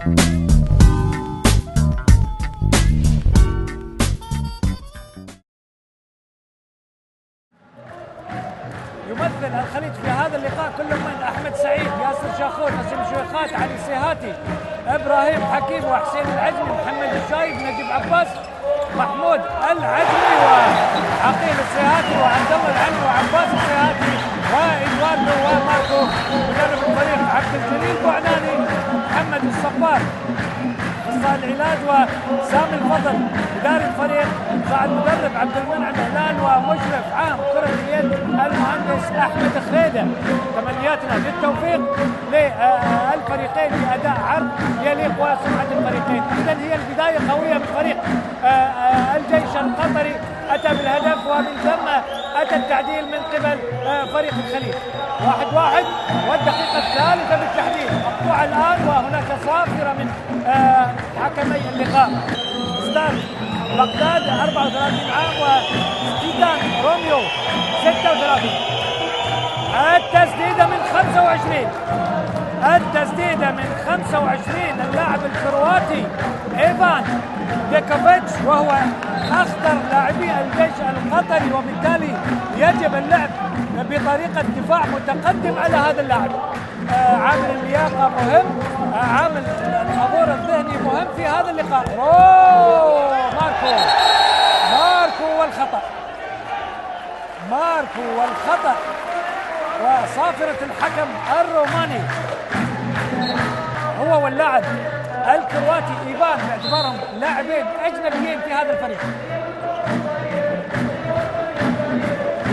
يمثل الخليج في هذا اللقاء كل من احمد سعيد، ياسر شاخور، نسيم شويخات، علي سيهاتي، ابراهيم حكيم، وحسين العجمي، محمد الشايب، نجيب عباس، محمود العجمي، وعقيل السيهاتي، وعبد الله العلمي، وعباس السيهاتي، وادواردو، وماركو. مدرب الفريق عبد الجليل بوعناني، محمد الصبار اخصائي العلاج، وسامي الفضل اداري الفريق، صاعد مدرب عبد المنعم هلال، ومشرف عام كرة اليد المهندس احمد خريده. تمنياتنا بالتوفيق للفريقين باداء عرض يليق وسمعة الفريقين. اذا هي البدايه قويه من فريق الجيش القطري، اتى بالهدف ومن ثم اتى التعديل من قبل فريق الخليج. 1-1 والدقيقه الثالثه بالتحديد مقطوعه الان، وهناك صافره من حكمي اللقاء. ستار بغداد 34 عام، وستيدان روميو 36. التسديده من 25 اللاعب الكرواتي ايفان ديكوفيتش، وهو اخطر لاعبي الجيش القطري، وبالتالي يجب اللعب بطريقه دفاع متقدم على هذا اللاعب. عامل اللياقه مهم، عامل الحضور الذهني مهم في هذا اللقاء. ماركو والخطأ وصافرة الحكم الروماني هو واللاعب الكرواتي ايفان، باعتبارهم لاعبين اجنبيين في هذا الفريق.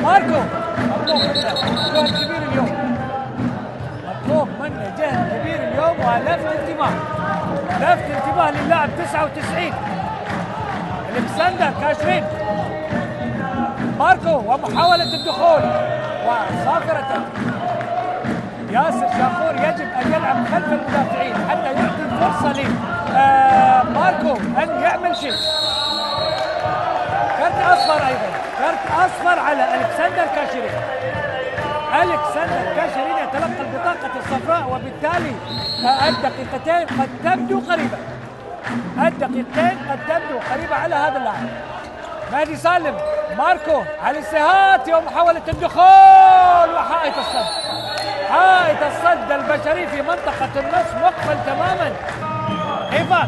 ماركو مطلوب منه جهد كبير اليوم، ولفت انتباه للاعب 99 الكسندر كاشرين. ماركو ومحاولة الدخول وصافرة ياسر شاخور، يجب ان يلعب خلف المدافعين حتى يعطي فرصة لماركو ان يعمل شيء. كرت اصفر على الكسندر كاشرين. يتلقى البطاقة الصفراء، وبالتالي الدقيقتين قد تبدو قريبة على هذا اللاعب. مهدي سالم، ماركو، علي السيهاتي، ومحاولة الدخول، وحائط الصد البشري في منطقة النص مقفل تماما. ايفان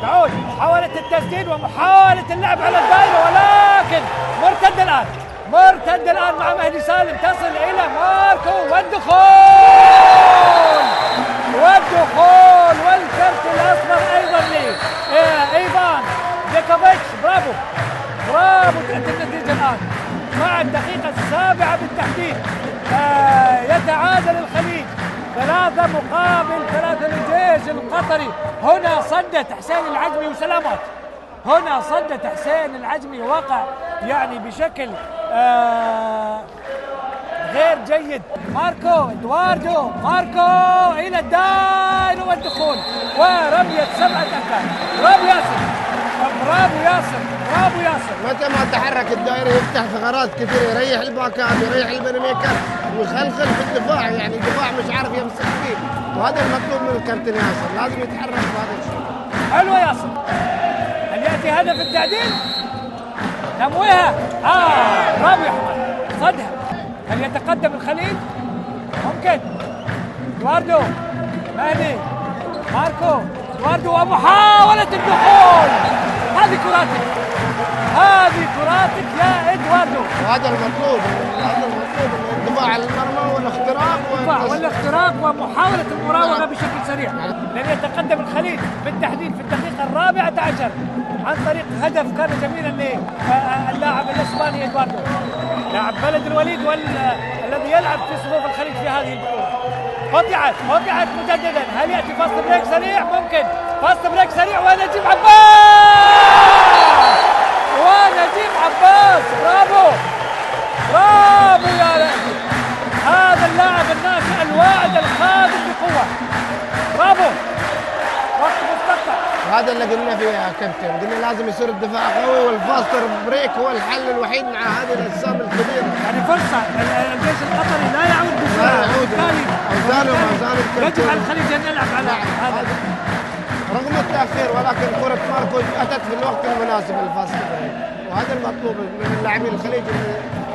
تعود محاولة التسديد ومحاولة اللعب على الدائرة، ولكن مرتد الآن مع مهدي سالم، تصل إلى ماركو والدخول والكرت الأصفر أيضا لإيفان ديكوفيتش. برافو تأتي النتيجة الآن مع الدقيقة 7 بالتحديد. يتعادل الخليج 3-3 للجيش القطري. هنا صدت حسين العجمي وسلامات، وقع يعني بشكل غير جيد. ادواردو الى الدائرة والدخول ورمية 7 أهداف. برافو ياسر. متى ما تحرك الدائرة يفتح ثغرات كثير، يريح الباكات، يريح البنميكات، ويخلخل في الدفاع، يعني الدفاع مش عارف يمسك فيه، وهذا المطلوب من الكابتن ياسر، لازم يتحرك بهذا الشيء. حلو ياسر. هل يأتي هدف التعديل؟ تمويهها برافو يا حماد، صدها. هل يتقدم الخليج؟ ممكن. ادواردو، مهدي، ماركو، ادواردو، ومحاولة الدخول. هذه كراتك يا ادواردو. وهذا المطلوب الدفاع على المرمى والاختراق ومحاولة المراوغة بشكل سريع. لن يتقدم الخليج بالتحديد في الدقيقة 14 عن طريق هدف كان جميلا للاعب الاسباني ادواردو، لاعب بلد الوليد والذي يلعب في صفوف الخليج في هذه البطولة. قطعت مجددا. هل يأتي فاست بريك سريع؟ ممكن فاست بريك سريع، ونجيب عباس. برافو يا لعبي، هذا اللاعب الناشئ الواعد القادم بقوة. برافو. وقت مستقطع. هذا اللي قلنا فيه يا كابتن، قلنا لازم يصير الدفاع قوي، والفاستر بريك هو الحل الوحيد مع هذه الاجسام الكبيره. يعني فرصه الجيش القطري لا يعود بسرعه، بالتالي يجب على الخليج ان يلعب على هذا التاخير، ولكن كره ماركو اتت في الوقت المناسب لفاس كبريت، وهذا المطلوب من اللاعبين الخليج،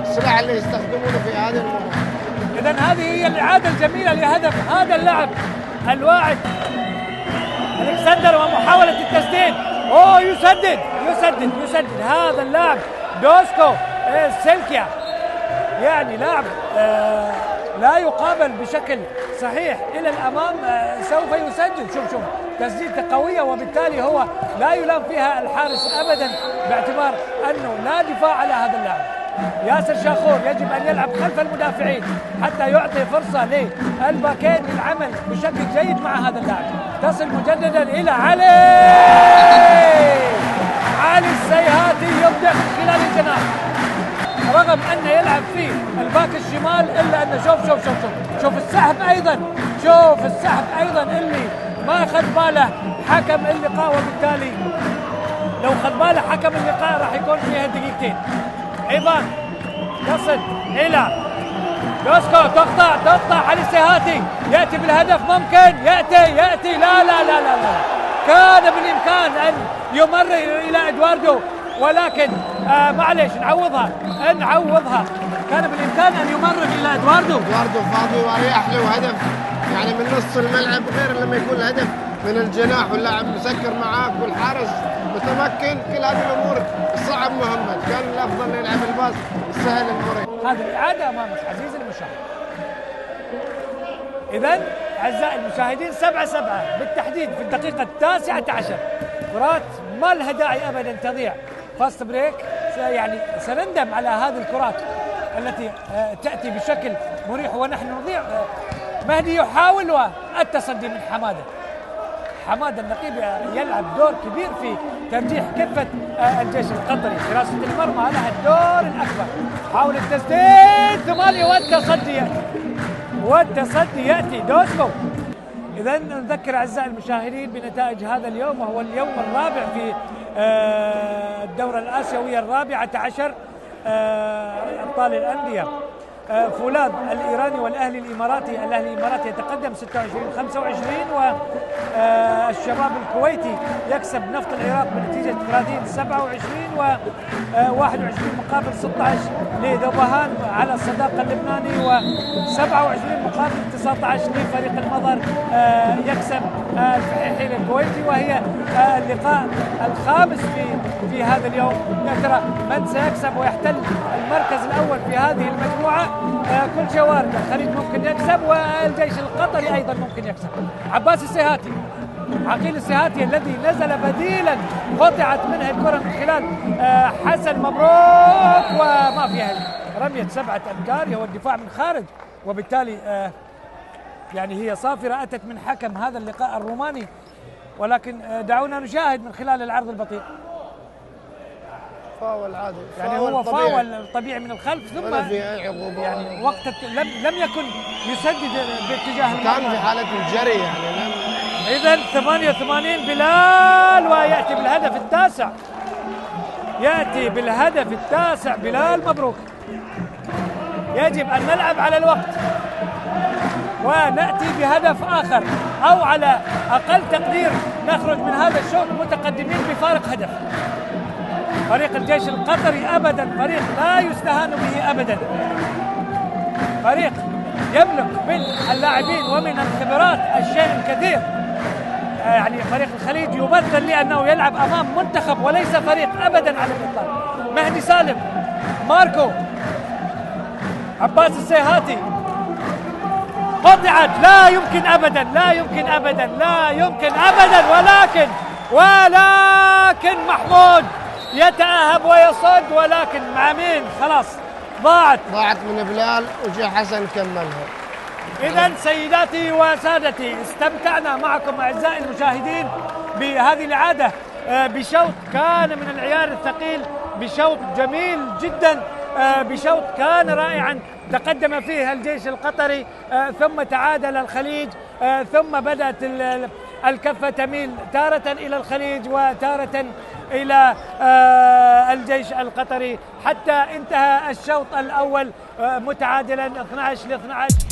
السلاح اللي يستخدمونه في هذه المباراه. اذا هذه هي الاعاده الجميله لهدف هذا اللاعب الواعد الكسندر، ومحاوله التسديد. اوه يسدد هذا اللاعب دوسكو سيلكيا، يعني لاعب لا يقابل بشكل صحيح الى الامام، سوف يسجل. شوف تسديدته قويه، وبالتالي هو لا يلام فيها الحارس ابدا، باعتبار انه لا دفاع على هذا اللاعب. ياسر شاخور يجب ان يلعب خلف المدافعين حتى يعطي فرصه للباكين للعمل بشكل جيد مع هذا اللاعب. تصل مجددا الى علي السيهاتي، يبدع من خلال الجناح رغم انه يلعب في الباك الشمال، الا انه شوف السحب ايضا اللي ما اخذ باله حكم اللقاء، وبالتالي لو خذ باله حكم اللقاء راح يكون فيها دقيقتين. ايضا تصل الى دوسكو، تقطع علي السيهاتي، ياتي بالهدف، ممكن ياتي لا كان بالامكان ان يمرر الى ادواردو، ولكن معليش نعوضها، كان بالامكان ان يمرر الى ادواردو فاضي واريح له هدف يعني من نص الملعب، غير لما يكون الهدف من الجناح واللاعب مسكر معاك والحارس متمكن. كل هذه الامور صعب مهمل، كان الافضل يلعب الباص السهل المريح. هذه الاعاده امام عزيزي المشاهد. اذا اعزائي المشاهدين 7-7 بالتحديد في الدقيقه 19، كرات ما لها داعي ابدا تضيع. فاست بريك، يعني سنندم على هذه الكرات التي تاتي بشكل مريح ونحن نضيع. مهدي يحاول، والتصدي من حماده النقيب يلعب دور كبير في ترجيح كفه الجيش القطري. حراسه المرمى لها الدور الاكبر. حاول التسديد ثمانية، والتصدي ياتي دوسكو. اذا نذكر اعزائي المشاهدين بنتائج هذا اليوم، وهو اليوم الرابع في الدورة الآسيوية الرابعة عشر أبطال الأندية. فولاذ الإيراني والأهلي الإماراتي، الأهلي الإماراتي يتقدم 26-25، والشباب الكويتي يكسب نفط العراق بنتيجة 30-27 و21 مقابل 16 لذوبهان على الصداقة اللبناني، و27 مقابل 19 لفريق المظر يكسب الفحيحين الكويتي. وهي اللقاء الخامس في هذا اليوم. يا ترى من سيكسب ويحتل المركز الأول في هذه المجموعة؟ كل شيء وارد، الخليج ممكن يكسب والجيش القطري ايضا ممكن يكسب. عباس السيهاتي، عقيل السيهاتي الذي نزل بديلا، قطعت منه الكره من خلال حسن مبروك، وما فيها رميه 7 أمتار، هو الدفاع من خارج، وبالتالي يعني هي صافره اتت من حكم هذا اللقاء الروماني. ولكن دعونا نشاهد من خلال العرض البطيء. فاول عادي، يعني هو فاول طبيعي من الخلف، ثم يعني وقت لم يكن يسدد باتجاه كان في حالة الجري يعني. إذا 88 بلال، ويأتي بالهدف التاسع، بلال مبروك. يجب أن نلعب على الوقت ونأتي بهدف آخر، أو على أقل تقدير نخرج من هذا الشوط متقدمين بفارق هدف. فريق الجيش القطري أبدا فريق لا يستهان به أبدا، فريق يملك من اللاعبين ومن الخبرات الشيء الكثير. يعني فريق الخليج يمثل لأنه يلعب أمام منتخب وليس فريق أبدا على الإطلاق. مهدي سالم، ماركو، عباس السيهاتي، قطعت، لا يمكن أبدا، ولكن محمود يتأهب ويصد، ولكن مع مين؟ خلاص ضاعت من بلال، وجاء حسن كملها. إذا سيداتي وسادتي، استمتعنا معكم أعزائي المشاهدين بهذه العادة، بشوط كان من العيار الثقيل، بشوط جميل جدا، بشوط كان رائعا تقدم فيه الجيش القطري، ثم تعادل الخليج، ثم بدأت الكفة تميل تارة إلى الخليج وتارة إلى الجيش القطري، حتى انتهى الشوط الأول متعادلا 12-12.